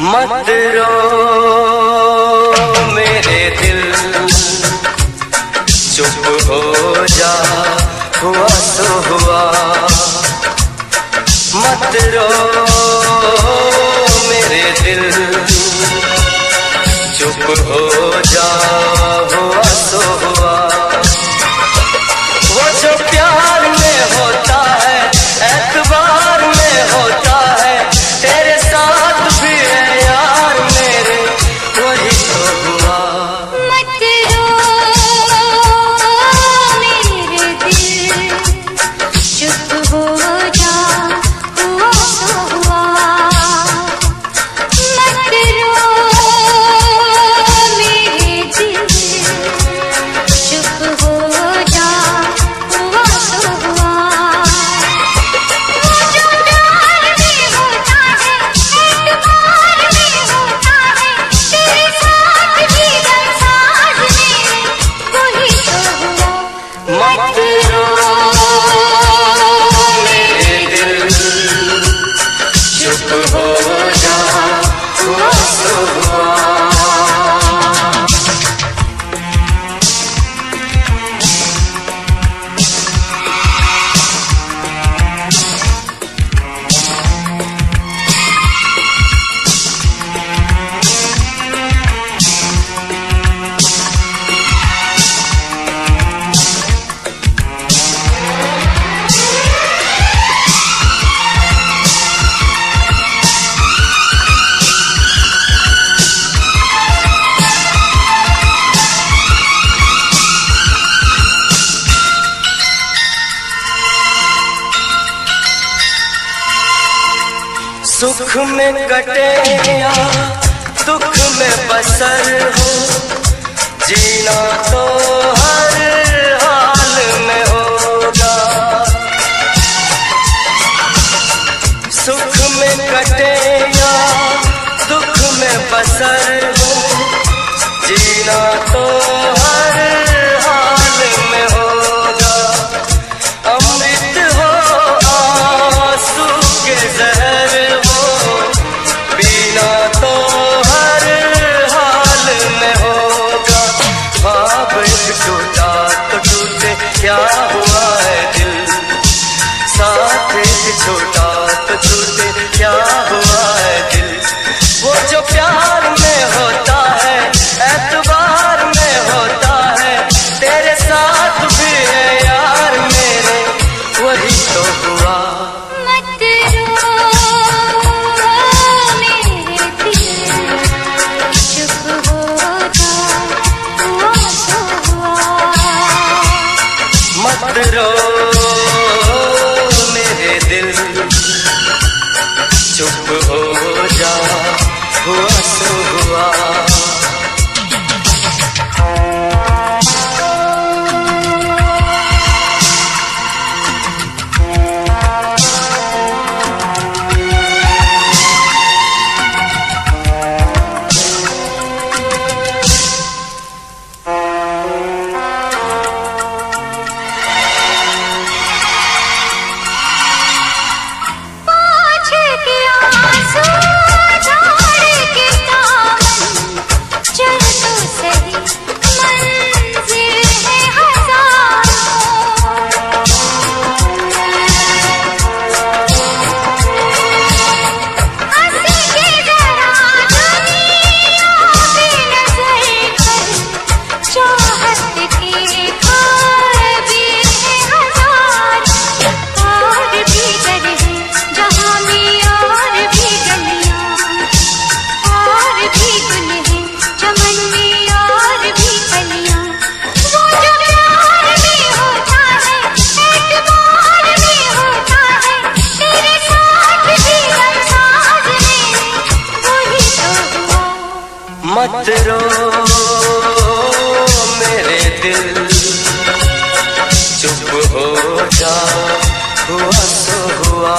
मत रो मेरे दिल, चुप हो जा, हुआ तो हुआ। मत रो मेरे दिल, चुप हो जा, हुआ तो हुआ। वो जो प्यार में होता है, एतबार में होता है, तेरे साथ भी है यार मेरे, वही तो हुआ। मत रो मेरे दिल, चुप हो जा, हुआ तो हुआ। मत रो मेरे दिल, चुप हो जा, हुआ तो हुआ। वो जो प्यार में होता है, एतबार में होता है, तेरे साथ भी गमसाज मेरे, वही तो हुआ। मत रो मेरे दिल, चुप हो जा, हुआ तो हुआ। सुख में कटे या दुख में बसर हो, जीना तो हर हाल में होगा। सुख में कटे या दुख में बसर हो, जीना तो हर हाल में होगा। अमृत हो आंसू के जहर हो, पीना तो हर हाल में होगा। ख्वाब टूटा तो टूटे, क्या हुआ है दिल, साथ छोटा तो टूटे, क्या हुआ है दिल। वो जो प्यार में होता है, एतबार में होता है, तेरे साथ भी है यार मेरे, वही तो हुआ। मत रो मेरे दिल, चुप हो जा, हुआ तो हुआ। मत रो मेरे दिल, चुप हो जा, हुआ तो हुआ। पाँच के आंसू झाड़ के दामन, चल तो सही, मंजिल है हजारों। हंसी के जरा दुनिया पे नजर कर, चाहत के खाए भी है हजार। और भी डर है जहाँ में, और भी गलियाँ, और भी गुल है चमन में, और भी कलियाँ। वो जो प्यार में होता है, एतबार में होता है, तेरे साथ भी गमसाज मेरे, वही तो हुआ। मत रो दिल चुप हो जा, हुआ सो हुआ।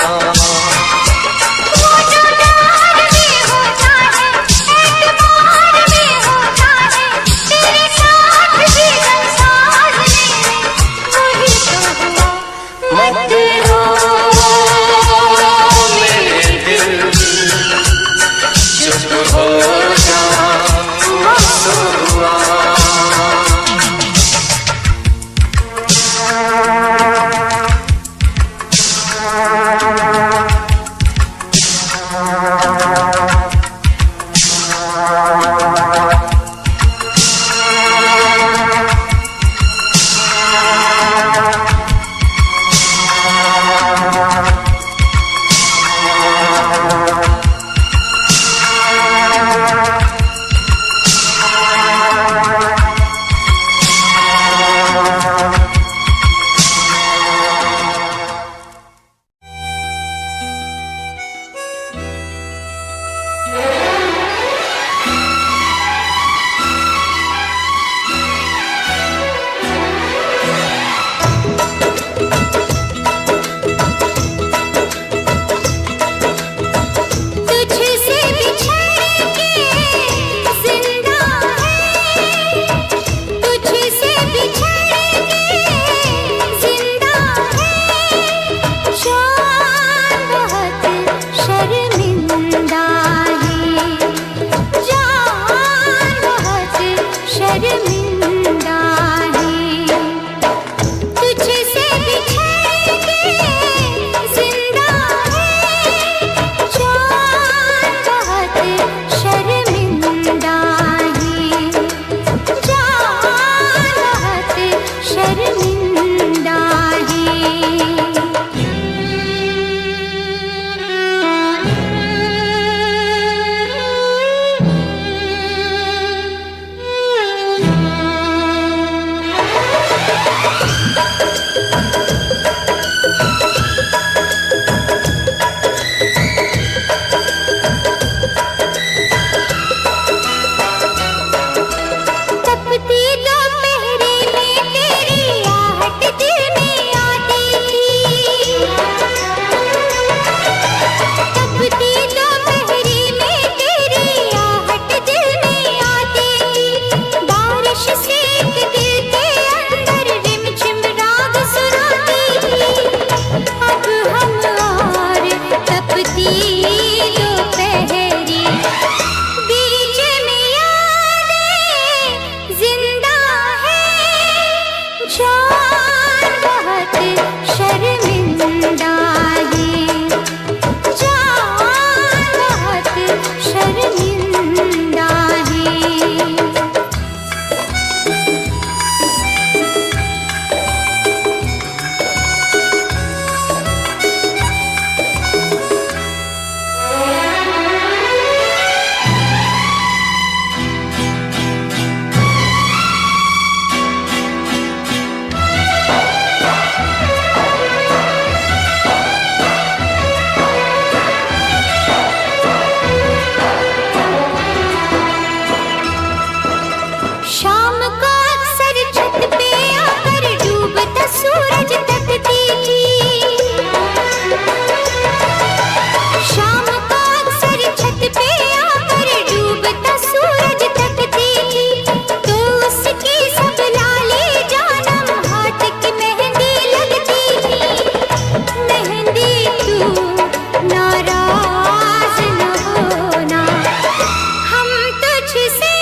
हम तुझसे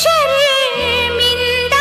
शर्मिंदा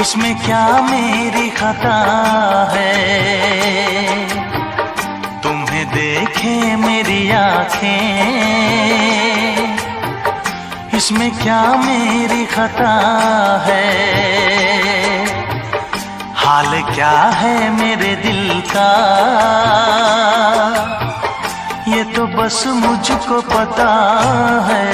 इसमें क्या मेरी खता है, तुम्हें देखे मेरी आँखें, इसमें क्या मेरी खता है। हाल क्या है मेरे दिल का ये तो बस मुझको पता है।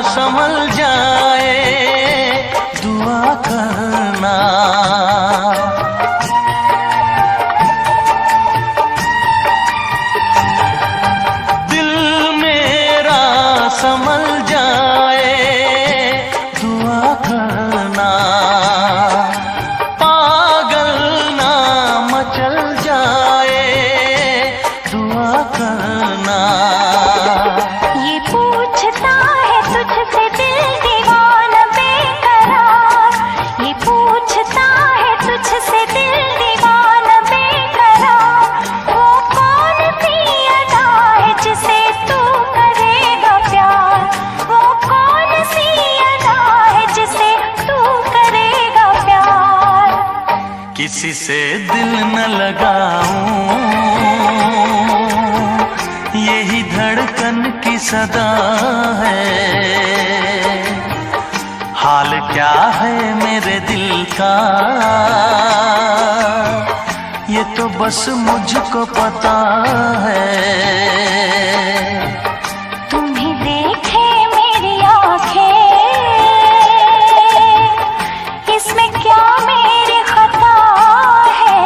संभल जाए दुआ करना, दिल मेरा संभल जाए दुआ करना, पागल ना मचल जाए दुआ करना। ये पूछता है तुझसे दिल दीवाना बेकरार, ये पूछता है तुझसे दिल दीवाना बेकरार। वो कौन सी अदा है जिसे तू करेगा प्यार, वो कौन सी अदा है जिसे तू करेगा प्यार। किसी से दिल न लगाऊं यही धड़कन की सदा है। हाल क्या है मेरे दिल का ये तो बस मुझको पता है। तुम्हें देखे मेरी आँखें, इसमें क्या मेरी खता है।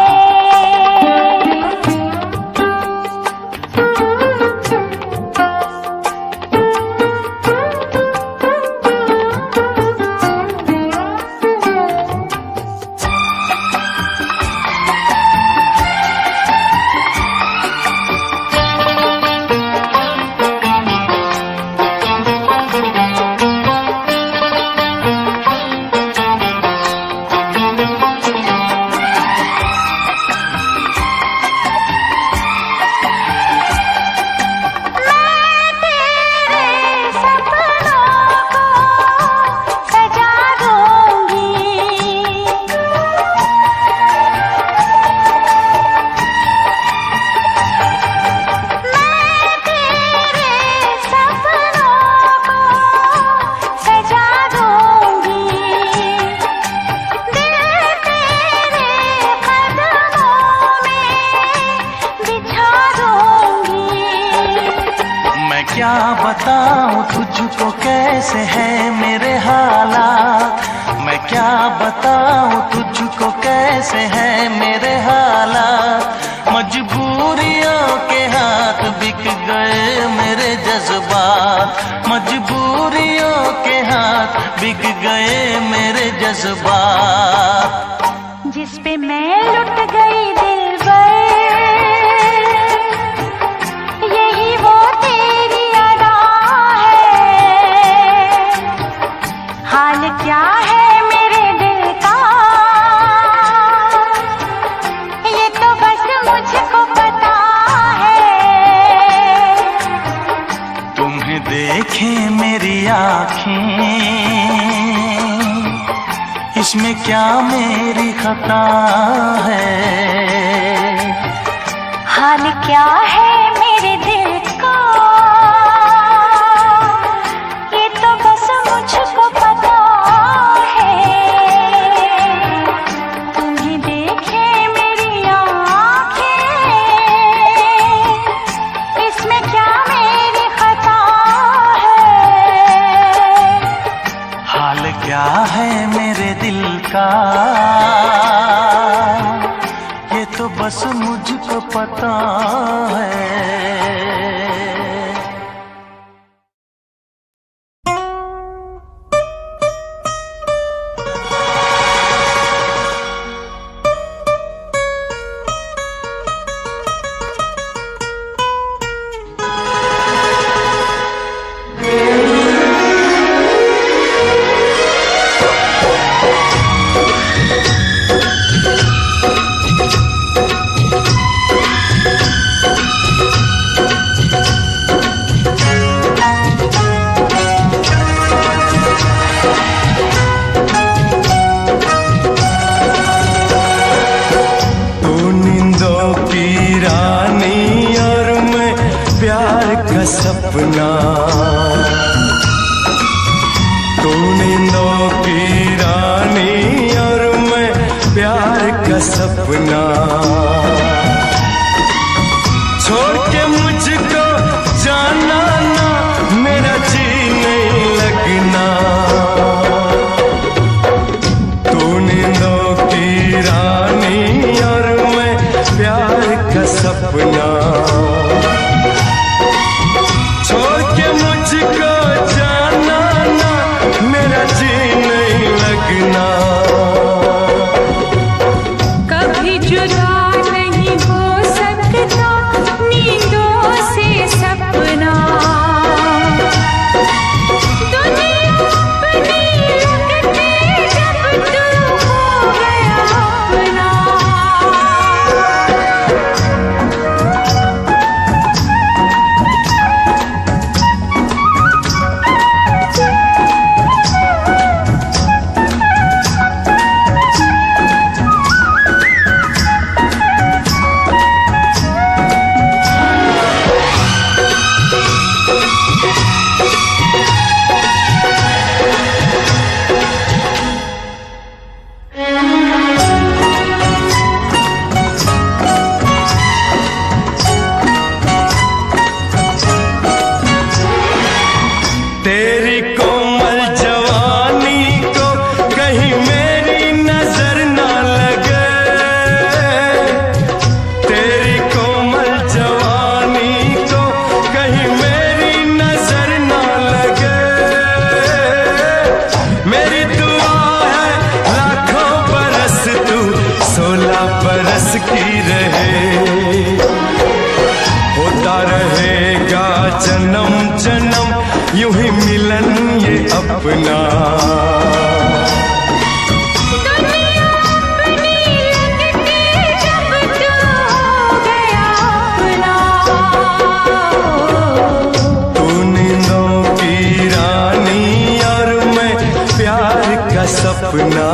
तुझको कैसे है मेरे हालात, मैं क्या बताऊं तुझको कैसे है मेरे हालात। मजबूरियों के हाथ बिक गए मेरे जज्बात, मजबूरियों के हाथ बिक गए मेरे जज्बात। जिस पे मैं लुट गई दिलबर, यही वो तेरी अदा है। हाल क्या है मेरे दिल का, ये तो बस मुझको पता है। तुम्हें देखे मेरी आँखें, इसमें क्या मेरी खता है। हाल क्या है मेरे दिल का, ये तो बस मुझको पता है। तुम्हें देखे मेरी आँखें, इसमें क्या मेरी खता है। हाल क्या है मेरे दिल का, ये तो बस मुझको पता है। सपना तू नींदों की रानी और मैं प्यार का सपना। छोड़ के मुझको जाना ना, मेरा जी नहीं लगना। तू नींदों की रानी और मैं प्यार का सपना। छोड़ के मुझको जाना ना, मेरा जी नहीं लगना। कभी जुदा नहीं हो सकता नींदों से सपना। दुनिया अपनी लगती जब तू हो गया अपना। तेरी कोमल जवानी को कहीं मेरी नजर ना लगे। तेरी कोमल जवानी को कहीं मेरी नजर ना लगे। मेरी दुआ है लाखों बरस तू 16 बरस की रहे। होता रहेगा जन्म जन्म यूं ही मिलन ये अपना। दुनिया अपनी लगती जब तू हो गया अपना। तू नींदों की रानी और मैं प्यार का सपना।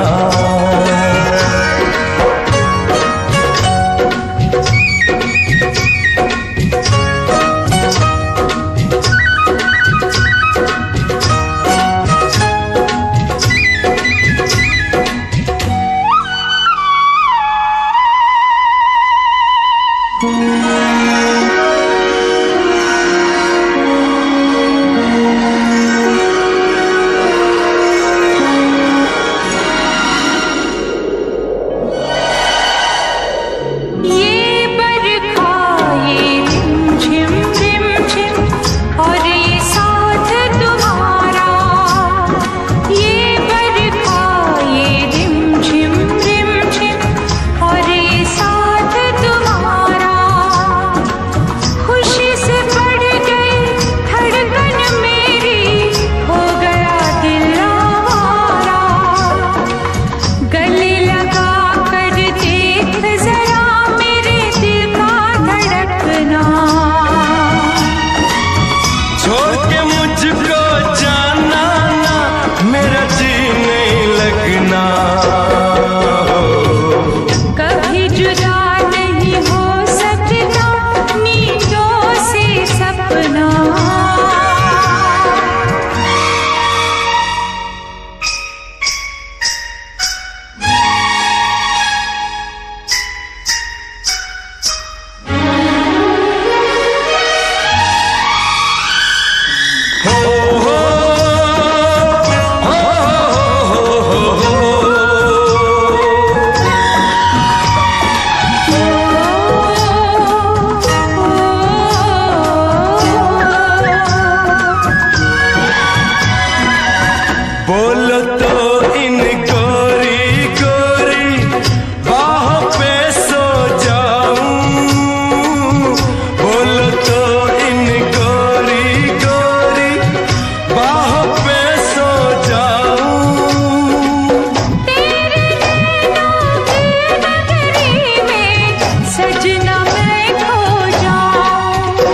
लगना। कभी जुदा नहीं हो सकता नींदों से सपना। बोलो तो इन गोरी गोरी बाहों पे सो जाऊं। बोलो तो इन गोरी गोरी बाहों पे सो जाऊं। तेरे नैनों की नगरी में सजना मैं खो जाऊं।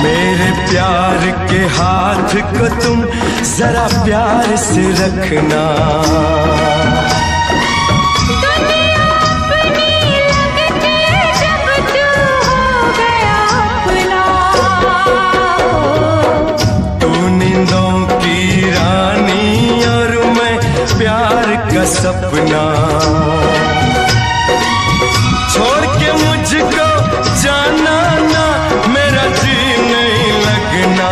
मेरे प्यार के हाथ को तुम जरा प्यार से रखना। दुनिया अपनी लगती जब तू हो गया अपना। तू नींदों की रानी और मैं प्यार का सपना। छोड़ के मुझको जाना ना, मेरा जी नहीं लगना।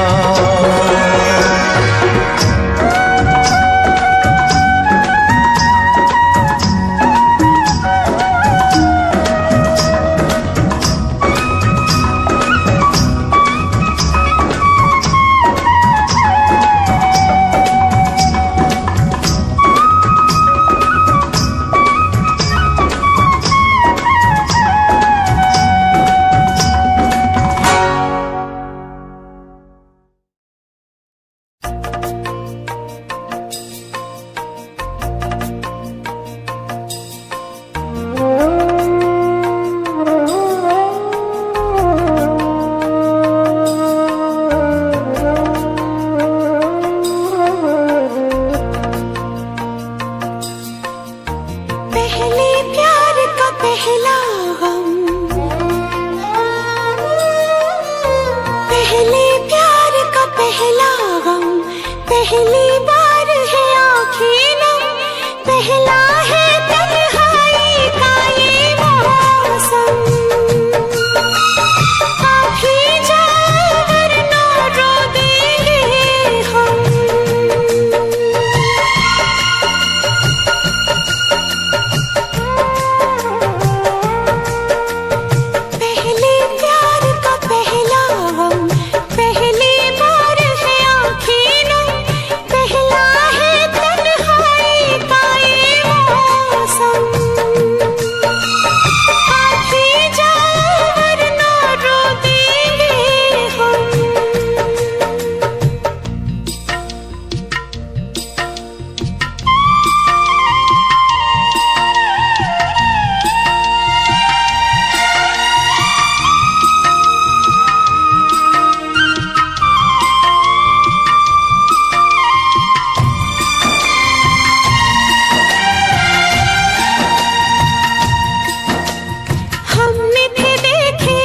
पहले प्यार का पहला गम, पहले प्यार का पहला गम, पहली बार है आँखें नम, पहला है तन्हाई का ये मौसम। आप ही जाओ वरना रो देंगे हम। पहले प्यार का पहला गम, पहली बार है आँखें नम, पहला है तन्हाई का ये मौसम। आप ही जाओ वरना रो देंगे हम। हमने थे देखे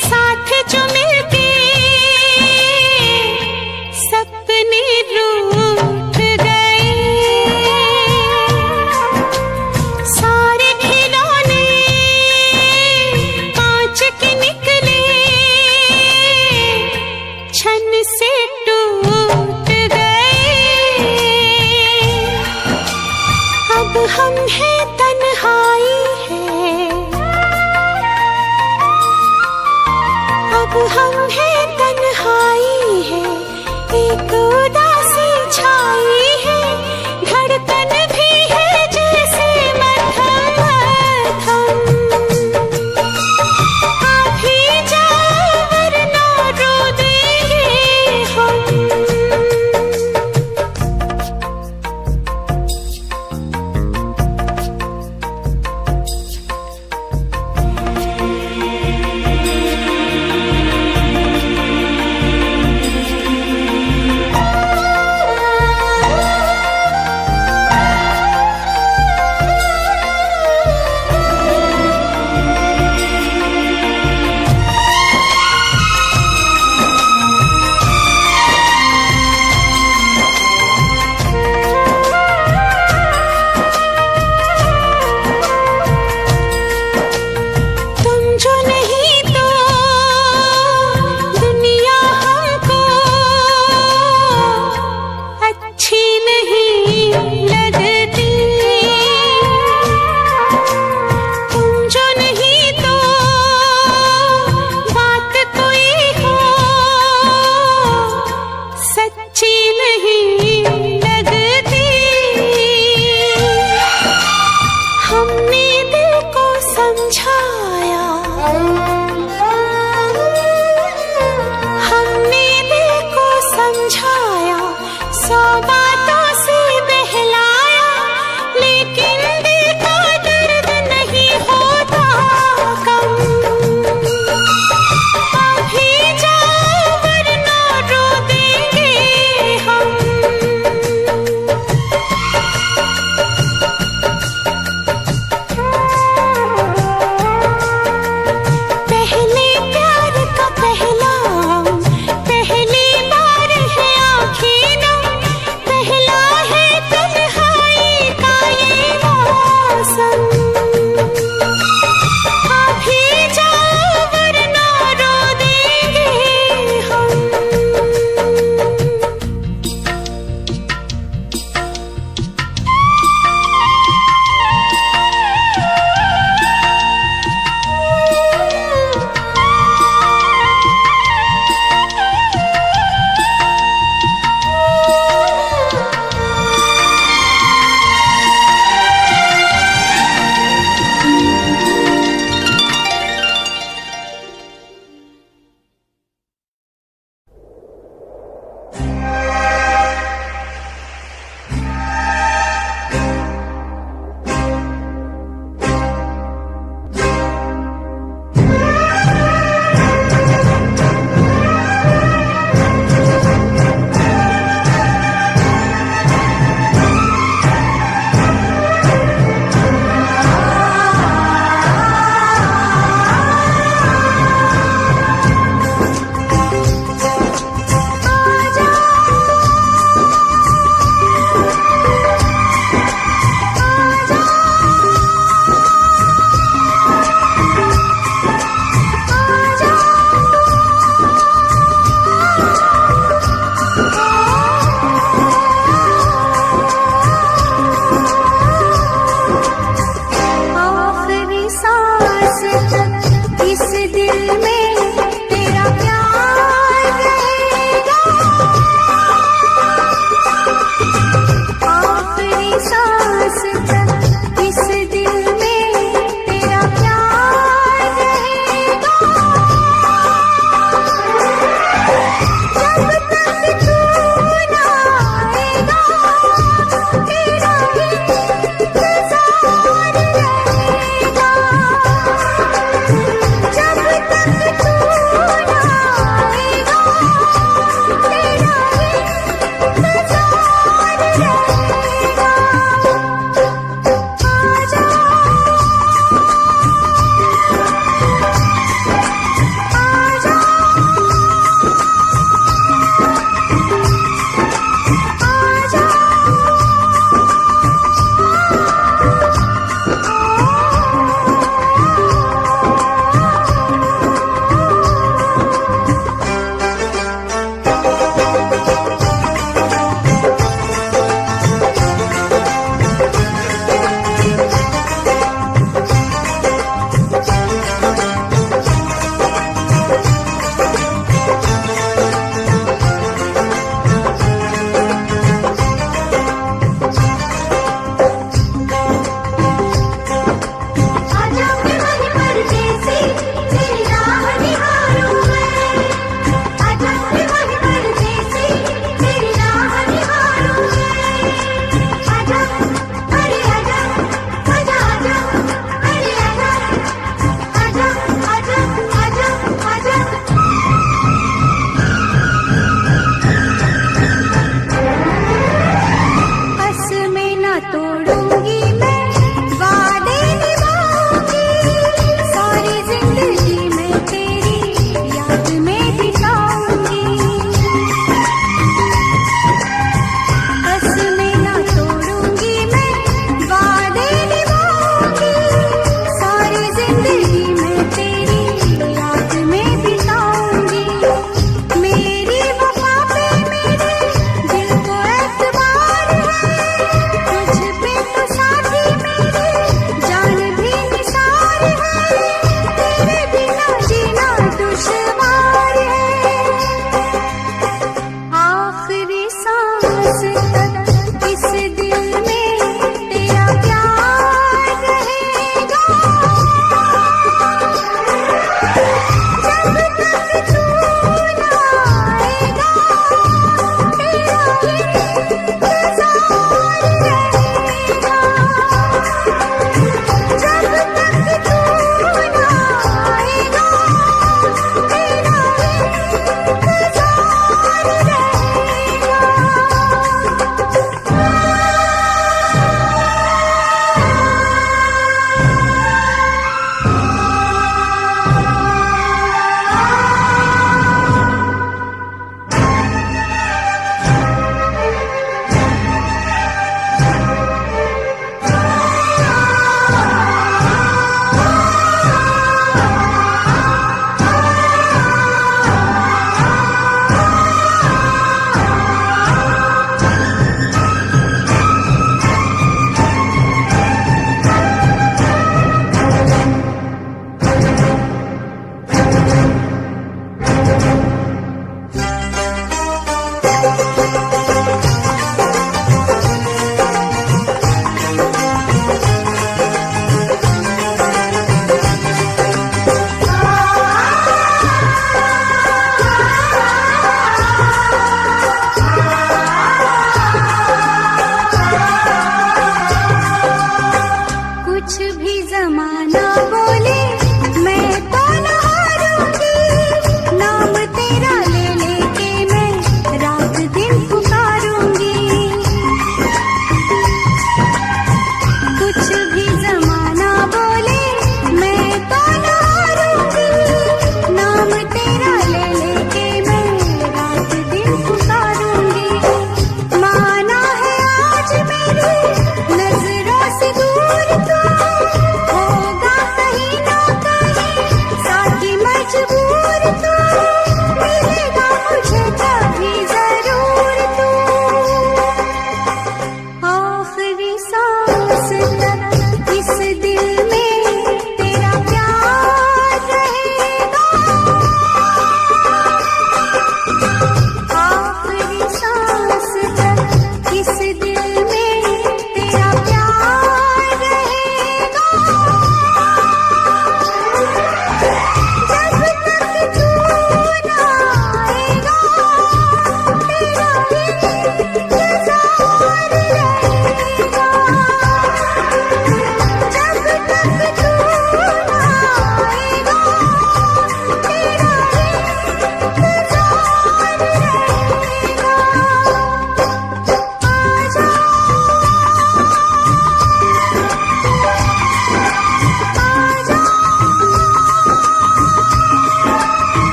साथ जो मिलते, सपने रूठ गए। सारे खिलौने कांच के निकले, छन से टूट गए। अब हम हैं तन्हाई है, अब हम हैं तन्हाई है, एक उदासी छाई है, धड़कन भी है जैसे मध्यम मध्यम। आप ही जाओ वरना रो देंगे हम। बातों से बहलाया, लेकिन दिल का दर्द नहीं होता कम। अभी जाओ वरना रो देंगे हम। पहले प्यार का पहला, पहली बार है आँखें नम, पहले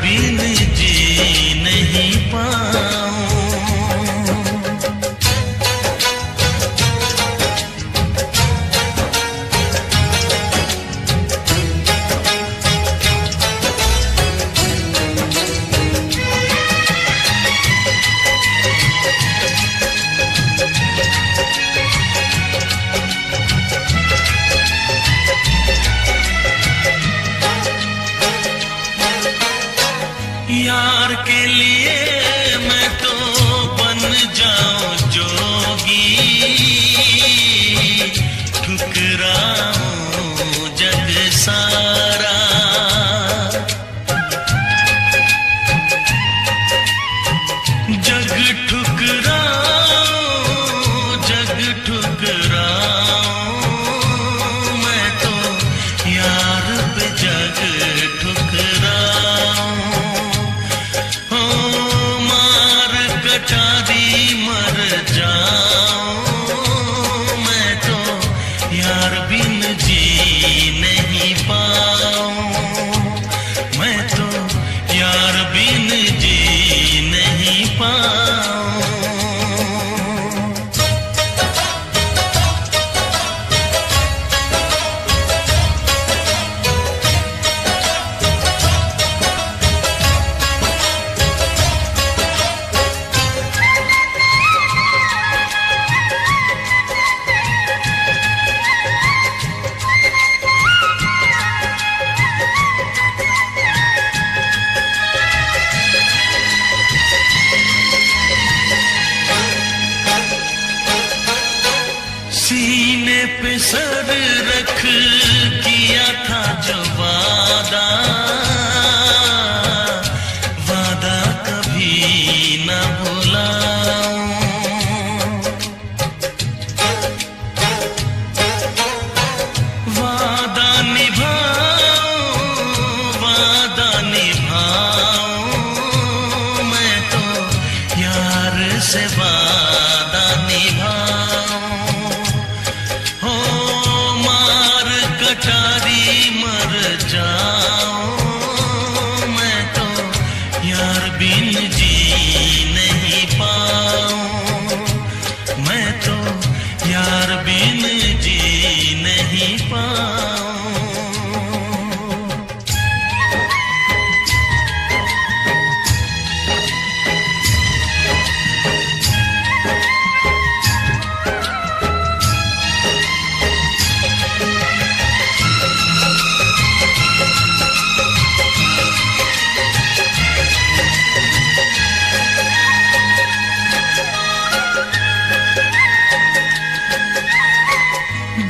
बिन जी नहीं पाऊं। यार के लिए मैं तो बन जाऊं जोगी, ठुकराऊं जग सारा। जग ठुकराऊं, जग ठुकराऊं, मैं तो यार पे जग ठुकराऊं। कटारी मर जाऊं, मैं तो यार बिन जी नहीं पाऊं। मैं तो यार बिन जी नहीं पाऊं। सीने पे सर रख किया था जो वादा, वादा कभी न भुलाऊं। वादा निभाऊं, वादा निभाऊं, मैं तो यार से वादा निभाऊं। कटारी मर जाऊं, मैं तो यार बिन जी नहीं पाऊं। मैं तो यार बिन जी नहीं पाऊं।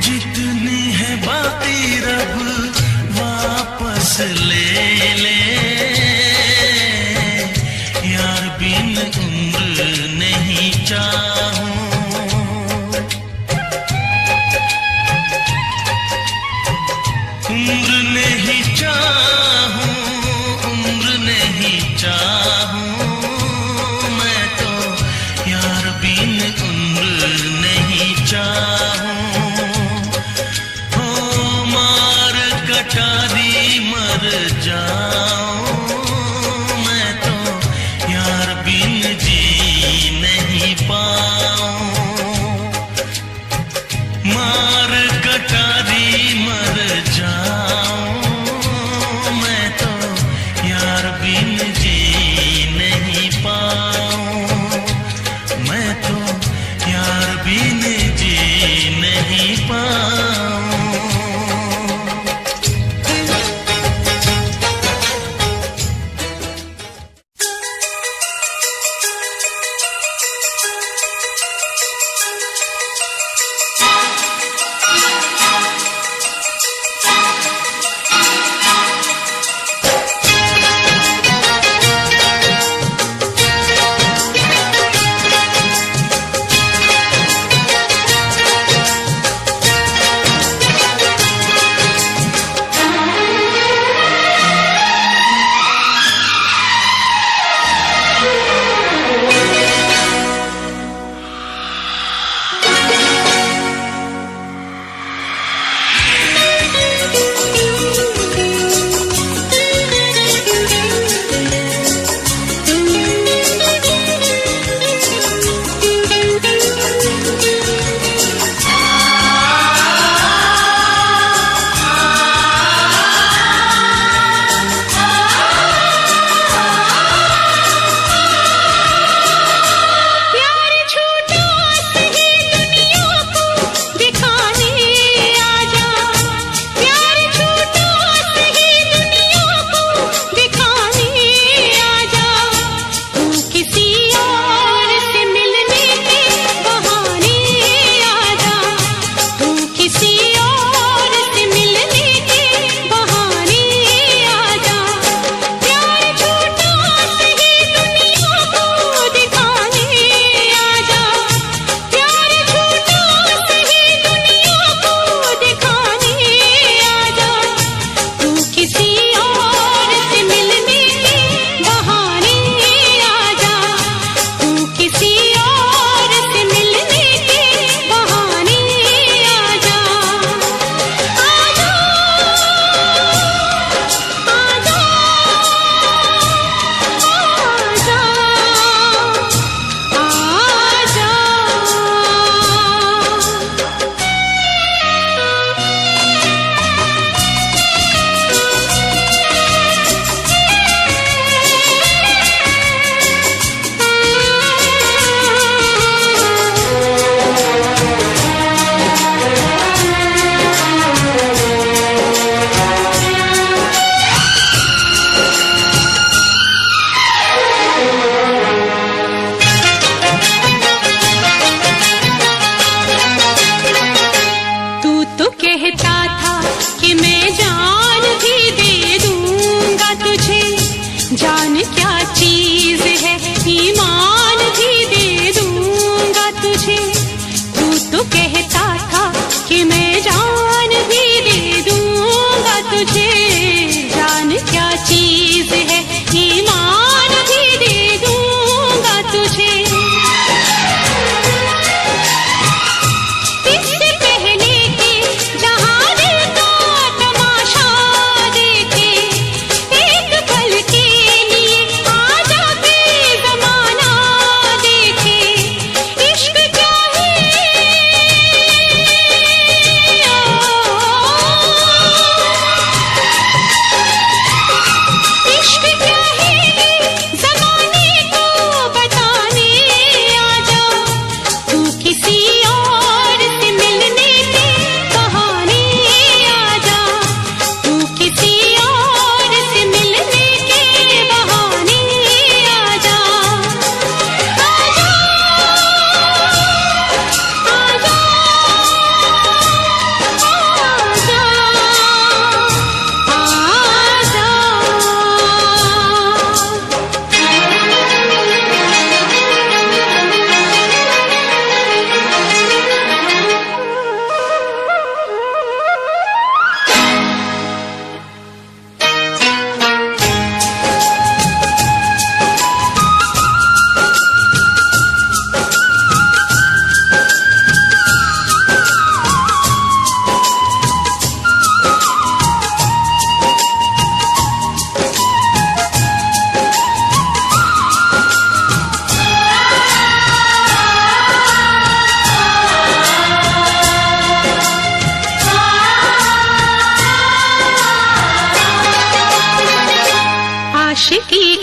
जितनी है बाकी रब वापस ले ले, यार बिन उम्र नहीं चाहूं। उम्र नहीं चाहूं, उम्र नहीं चाहूं, मैं तो यार बिन उम्र नहीं चाहूं। कटारी मर जाऊं, मैं तो यार बिन जी नहीं पाऊं। मार कटारी मर जाऊं, मैं तो यार बिन जी नहीं पाऊं। मैं तो यार बिन जी नहीं पाऊं।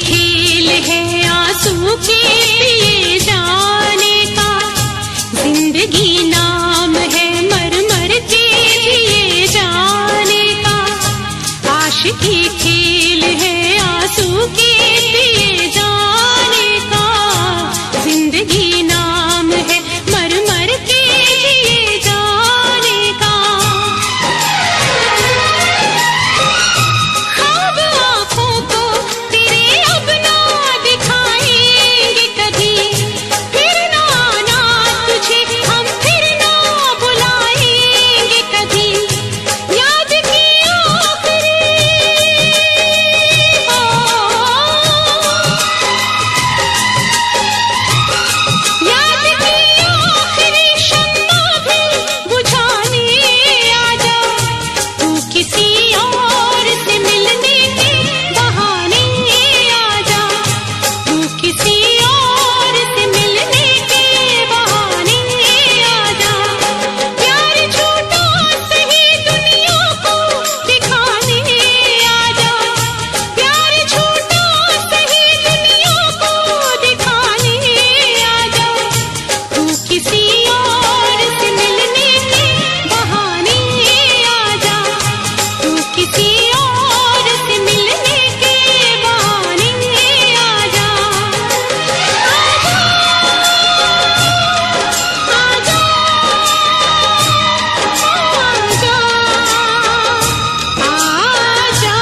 खेल है आंसू के पिए जाने का, जिंदगी नाम है मर मर के जिए जाने का। आशिकी खेल है आंसू के पिए जाने का, जिंदगी नाम है मर मर के जिए जाने का। ख्वाब आँखों को तेरे अब ना दिखाएंगे कभी, फिर ना आना तुझे हम फिर ना बुलाएंगे कभी। याद की आखिरी याद की आखिरी शम्मा भी बुझाने आजा, तू किसी और से मिलने के बहाने आजा, तू किसी और से मिलने के बहाने आजा। प्यार झूठा सही दुनिया को दिखाने आजा, प्यार झूठा सही दुनिया को दिखाने आजा, तू किसी और से मिलने के बहाने आजा, तू किसी और से मिलने के बहाने आजा। आजा आजा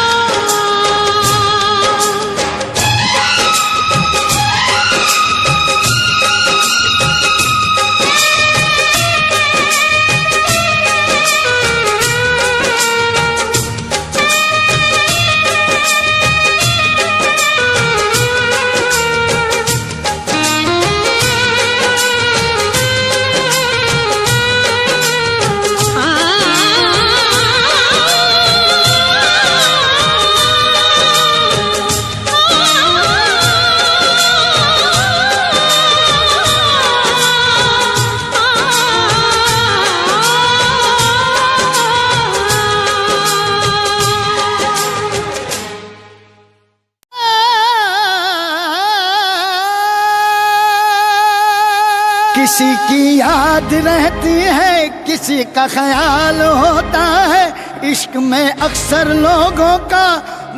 किसी की याद रहती है, किसी का ख्याल होता है, इश्क में अक्सर लोगों का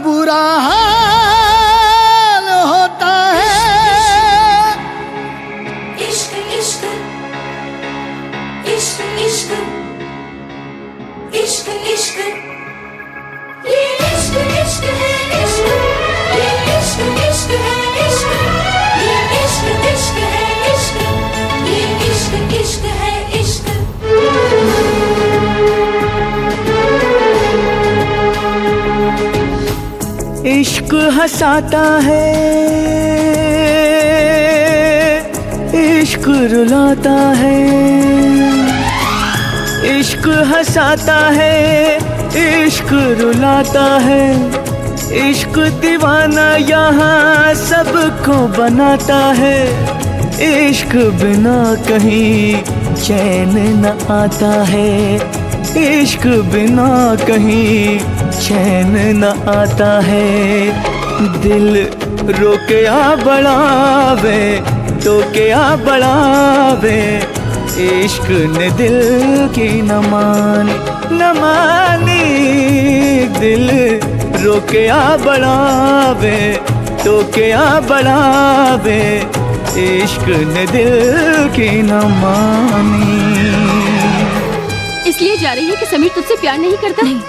बुरा हाल होता है। इश्क इश्क इश्क इश्क इश्क इश्क ये इश्क इश्क है इश्क, ये इश्क इश्क है इश्क, ये इश्क इश्क है इश्क, ये इश्क इश्क है इश्क। इश्क हंसाता है, इश्क रुलाता है, इश्क हंसाता है, इश्क रुलाता है, इश्क दीवाना यहाँ सबको बनाता है। इश्क बिना कहीं चैन न आता है, इश्क बिना कहीं चैन न आता है। दिल रोके आ बढ़ावे, तो के आ बढ़ावे, इश्क ने दिल की न मानी, दिल रोके आ बढ़ावे, तो के आ बढ़ावे, इश्क ने दिल की न मानी। इसलिए जा रही है कि समीर तुझसे प्यार नहीं करता? नहीं,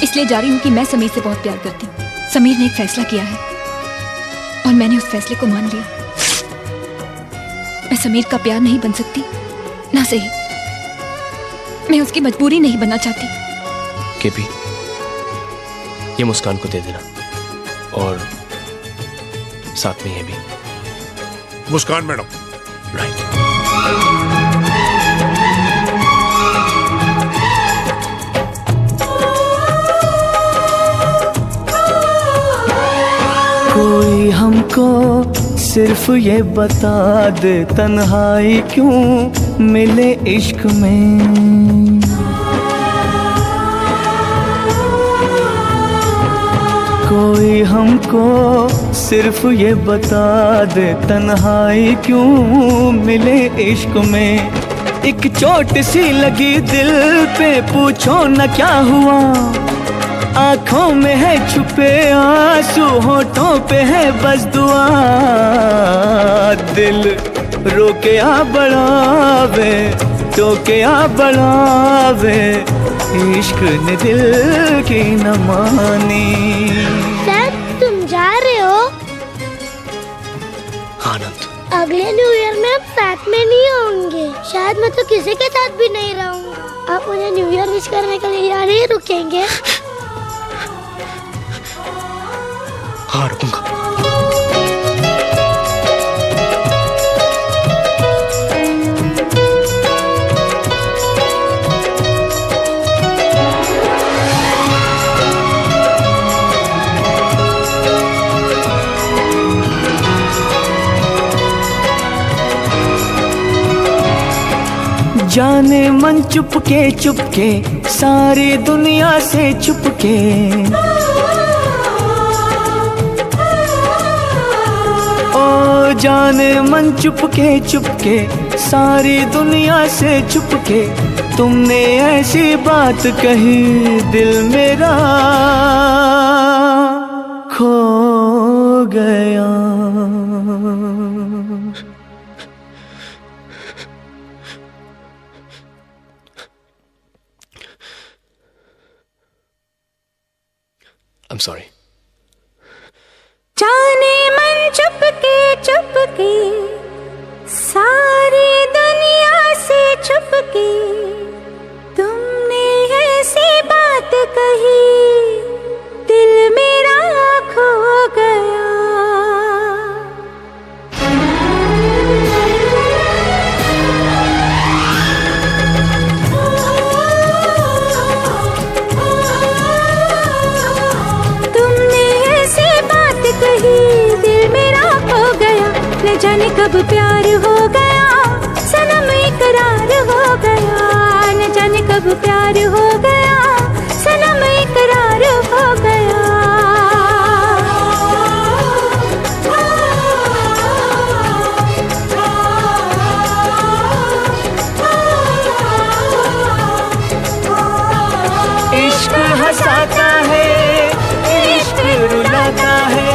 इसलिए जा रही हूँ कि मैं समीर से बहुत प्यार करती हूँ। समीर ने एक फैसला किया है और मैंने उस फैसले को मान लिया। मैं समीर का प्यार नहीं बन सकती, ना सही मैं उसकी मजबूरी नहीं बनना चाहती। केपी, ये मुस्कान को दे देना और साथ में ये भी। मुस्कान मैडम। राइट। कोई हमको सिर्फ ये बता दे, तन्हाई क्यों मिले इश्क में। कोई हमको सिर्फ ये बता दे तन्हाई क्यों मिले इश्क में। एक चोट सी लगी दिल पे पूछो न क्या हुआ। आंखों में है छुपे आंसू होठों पे है बस दुआ। दिल रोके आ बढ़ावे टोके आ बढ़ावे इश्क ने दिल की न मानी। सर तुम जा रहे हो? आनंद अगले न्यू ईयर में हम साथ में नहीं होंगे। शायद मैं तो किसी के साथ भी नहीं रहूंगा। आप मुझे न्यू ईयर विश करने के लिए यहाँ नहीं रुकेंगे? हाँ रुकूंगा। जाने मन चुपके सारी दुनिया से छुपके। ओ जाने मन चुपके सारी दुनिया से छुपके। तुमने ऐसी बात कही दिल मेरा खो गया। I'm sorry. जाने मन चुपके सारी दुनिया से छुपके। तुमने ऐसी बात कही दिल मेरा खो गया। दिल मेरा खो गया। न जाने कब प्यार हो गया सनम इकरार हो गया। न जाने कब प्यार हो गया सनम इकरार हो गया। इश्क हंसाता है इश्क रुलाता है।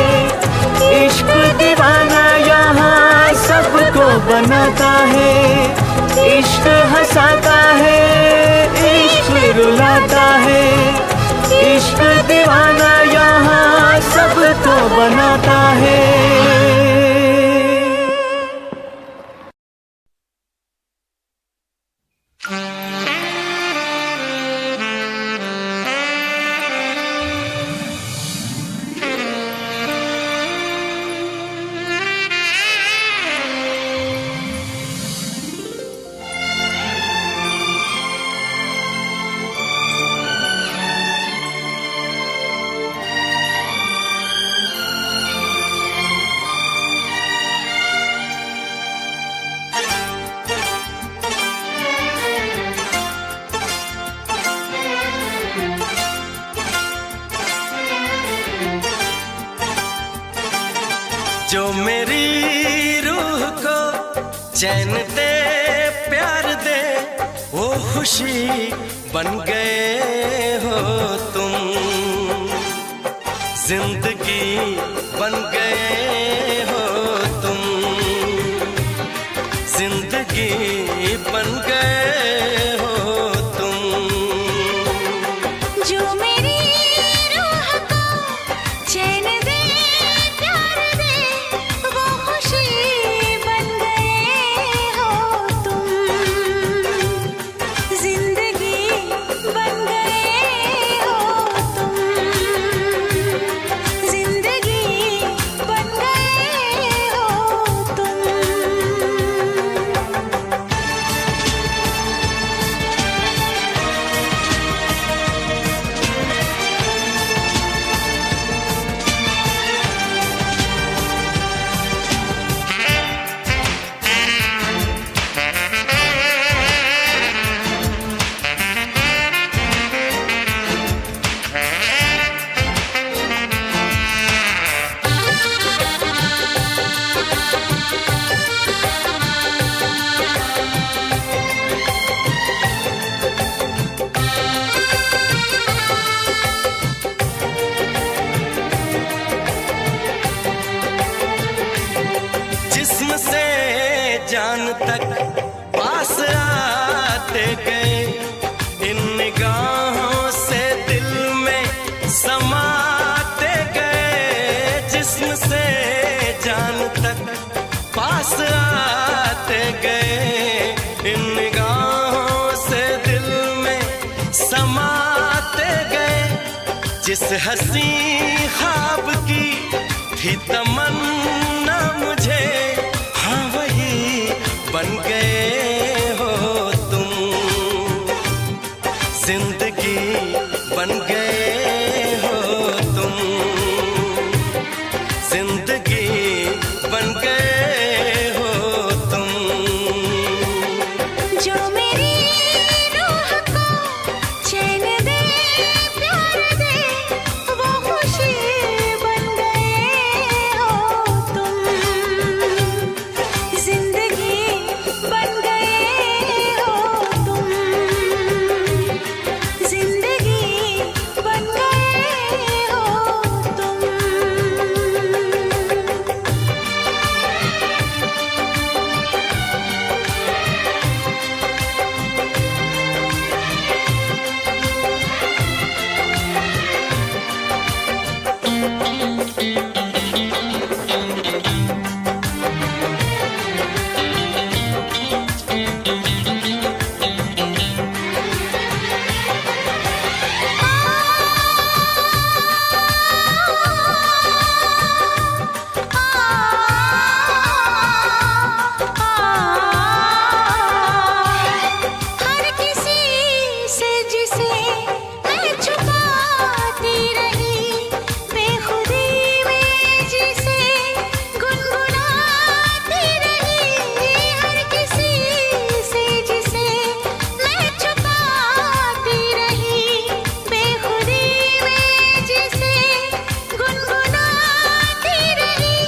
इश्क दीवाना यहाँ सबको बनाता है। इश्क हंसाता है इश्क रुलाता है। इश्क दीवाना यहाँ सबको बनाता है। जो मेरी रूह को चैन दे प्यार दे वो खुशी बन गए हो तुम। जिंदगी बन गए हो तुम। जिंदगी बन गए हो तुम। जो मेरी रूह को चैन दे प्यार दे वो खुशी बन गए हो तुम। जिंदगी बन गए हो तुम। जिंदगी बन गए जिस्म से जान तक पास आते गए, इन निगाहों से दिल में समाते गए। जिस्म से जान तक पास आते गए, इन निगाहों से दिल में समाते गए। जिस हसी ख्वाब की थी तमन्ना मुझे, हाँ वही बन गए हो तुम। जिंदगी बन गए हो तुम, जिंदगी बन गए हो तुम। जो मेरी रूह को चैन दे, प्यार दे, वो खुशी बन गए हो तुम। जिंदगी बन गए हो तुम, जिंदगी बन गए हो तुम। हर किसी से जिसे मैं छुपाती रही, बेखुदी में जिसे गुनगुनाती रही। हर किसी से जिसे मैं छुपाती रही, बेखुदी में जिसे गुनगुनाती रही।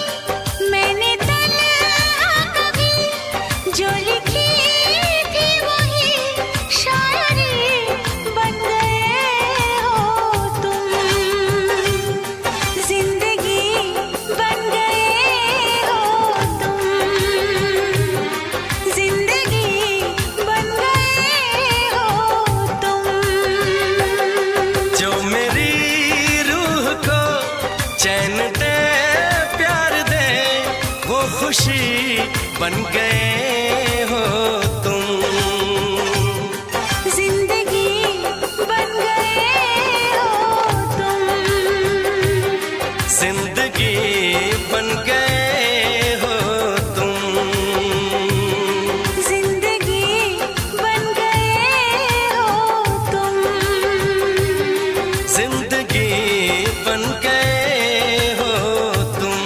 मैंने तन्हा कभी जो लिखी थी वही शायरी बन गए हो तुम। जिंदगी बन गए हो तुम, जिंदगी बन गए हो तुम। जो मेरी रूह को चैन दे, प्यार दे, वो खुशी बन गए हो तुम। जिंदगी बन गए हो तुम, जिंदगी बन गए हो तुम। जिंदगी बन गए हो तुम। जिंदगी बन गए हो तुम।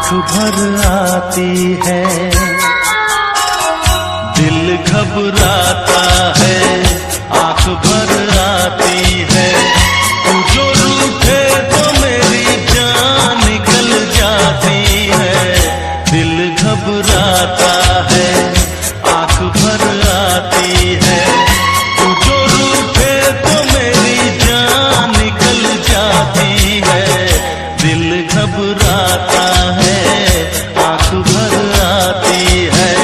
आंख भर आती है, दिल घबराता है, आंख भर आती है। तू जो रूठे तो मेरी जान निकल जाती है, दिल घबराता है, आंख भर आती है। तू जो रूठे तो मेरी जान निकल जाती है, दिल घबराता है, आंख भर आती है।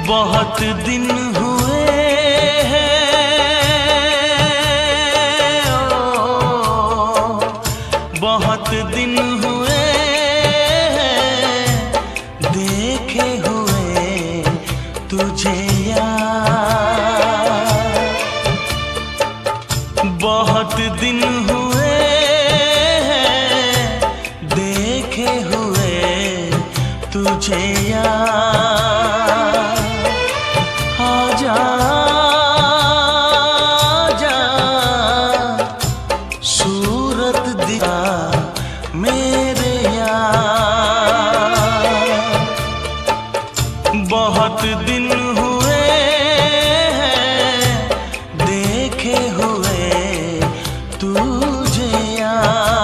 बहुत दिन हुए हैं, बहुत दिन हुए हैं देखे हुए तुझे यार। बहुत दिन हुए हैं देखे हुए तुझे यार। बहुत दिन हुए हैं देखे हुए तुझे यार।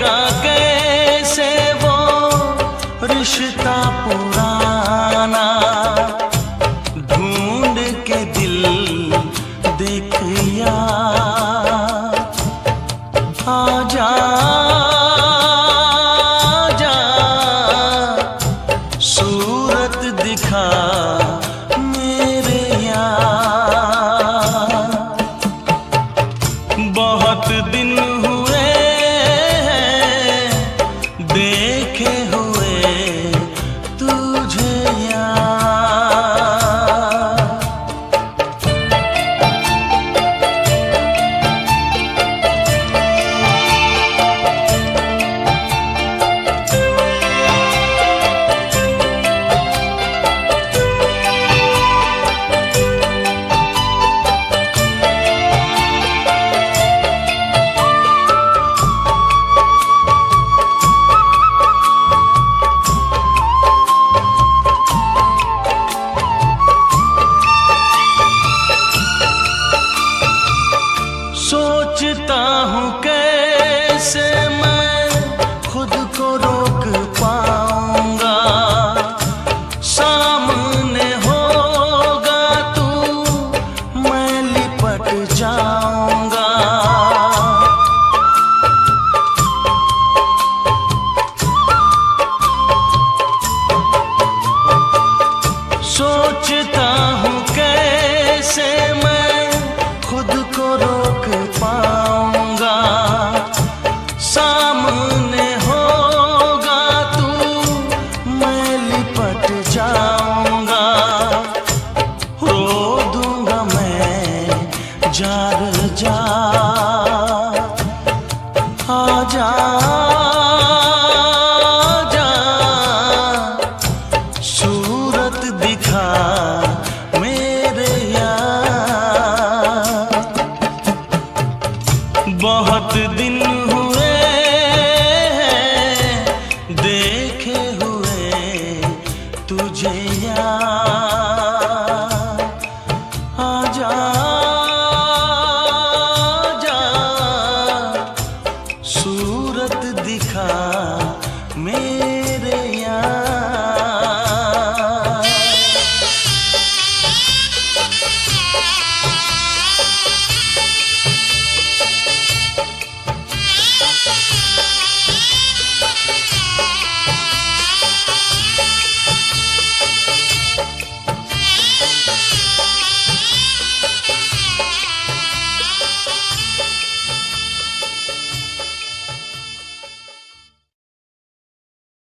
भूलेगा कैसे वो रिश्ता पुराना, ढूंढ के दिल देख यार, आजा आजा सूरत दिखा मेरे यार। बहुत दिन हुए हैं देखे हुए तुझे यार। सोचता हूँ कैसे मैं खुद को रोक पाऊंगा, सामने होगा तू मैं लिपट जाऊंगा। सोचता हूँ कैसे मैं खुद को रोक पाऊंगा, सामने होगा तू मैं लिपट जाऊंगा। रो दूंगा मैं जार जार, आजा